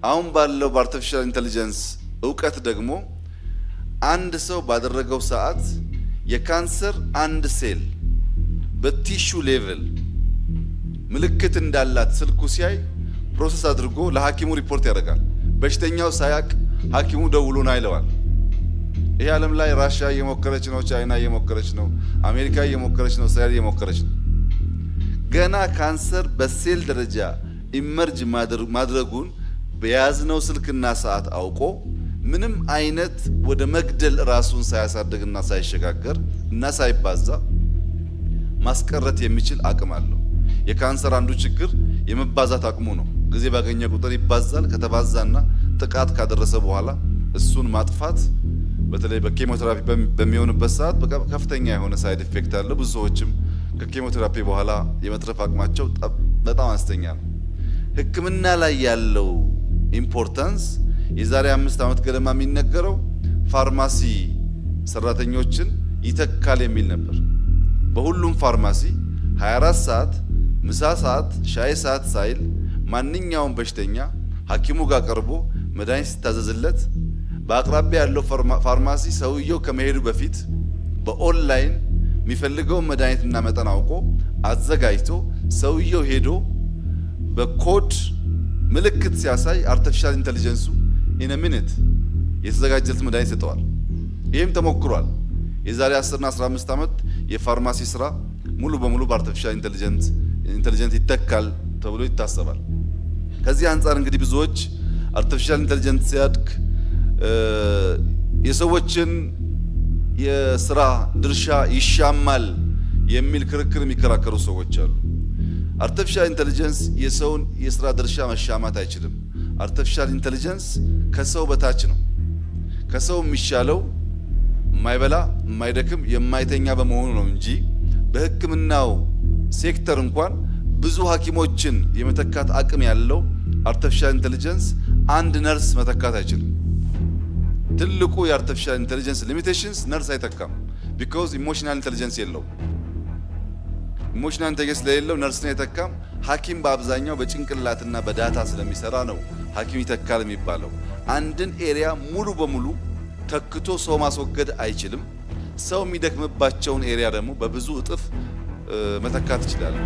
አሁን ባለው በአርቲፊሻል ኢንተለጀንስ እውቀት ደግሞ አንድ ሰው ባደረገው ሰዓት የካንሰር አንድ ሴል በቲሹ ሌቭል ምልክት እንዳላት ስልኩ ሲያይ ፕሮሰስ አድርጎ ለሐኪሙ ሪፖርት ያደርጋል። በሽተኛው ሳያቅ ሐኪሙ ደውሎና ይለዋል። ይሄ ዓለም ላይ ራሽያ እየሞከረች ነው፣ ቻይና እየሞከረች ነው፣ አሜሪካ እየሞከረች ነው፣ እስራኤል እየሞከረች ነው። ገና ካንሰር በሴል ደረጃ ኢመርጅ ማድረጉን በያዝነው ስልክና ሰዓት አውቆ ምንም አይነት ወደ መግደል ራሱን ሳያሳድግና ሳይሸጋገር እና ሳይባዛ ማስቀረት የሚችል አቅም አለው። የካንሰር አንዱ ችግር የመባዛት አቅሙ ነው። ጊዜ ባገኘ ቁጥር ይባዛል። ከተባዛና ጥቃት ካደረሰ በኋላ እሱን ማጥፋት በተለይ በኬሞቴራፒ በሚሆንበት ሰዓት ከፍተኛ የሆነ ሳይድ ኢፌክት አለ። ብዙ ሰዎችም ከኬሞቴራፒ በኋላ የመትረፍ አቅማቸው በጣም አነስተኛ ነው። ሕክምና ላይ ያለው ኢምፖርታንስ የዛሬ 5 ዓመት ገደማ የሚነገረው ፋርማሲ ሰራተኞችን ይተካል የሚል ነበር። በሁሉም ፋርማሲ 24 ሰዓት ምሳ ሰዓት ሻይ ሰዓት ሳይል ማንኛውም በሽተኛ ሐኪሙ ጋር ቀርቦ መድኃኒት ሲታዘዝለት በአቅራቢያ ያለው ፋርማሲ ሰውየው ከመሄዱ በፊት በኦንላይን የሚፈልገውን መድኃኒትና መጠን አውቆ አዘጋጅቶ ሰውየው ሄዶ በኮድ ምልክት ሲያሳይ አርቲፊሻል ኢንተለጀንሱ ኢን ሚኒት የተዘጋጀለት መድኃኒት ይሰጠዋል። ይህም ተሞክሯል። የዛሬ 10 እና 15 ዓመት የፋርማሲ ስራ ሙሉ በሙሉ በአርቲፊሻል ኢንተለጀንስ ይተካል ተብሎ ይታሰባል። ከዚህ አንጻር እንግዲህ ብዙዎች አርቲፊሻል ኢንተለጀንስ ሲያድግ የሰዎችን የስራ ድርሻ ይሻማል የሚል ክርክር የሚከራከሩ ሰዎች አሉ። አርቲፊሻል ኢንተለጀንስ የሰውን የስራ ድርሻ መሻማት አይችልም። አርቲፊሻል ኢንተለጀንስ ከሰው በታች ነው። ከሰው የሚሻለው የማይበላ የማይደክም የማይተኛ በመሆኑ ነው እንጂ በሕክምናው ሴክተር እንኳን ብዙ ሐኪሞችን የመተካት አቅም ያለው አርቲፊሻል ኢንተለጀንስ አንድ ነርስ መተካት አይችልም። ትልቁ የአርቲፊሻል ኢንተለጀንስ ሊሚቴሽንስ ነርስ አይተካም። ቢኮዝ ኢሞሽናል ኢንተለጀንስ የለው። ኢሞሽናል ኢንተለጀንስ ስለሌለው ነርስን አይተካም። ሐኪም በአብዛኛው በጭንቅላትና በዳታ ስለሚሰራ ነው ሐኪም ይተካል የሚባለው። አንድን ኤሪያ ሙሉ በሙሉ ተክቶ ሰው ማስወገድ አይችልም። ሰው የሚደክምባቸውን ኤሪያ ደግሞ በብዙ እጥፍ መተካት ይችላል።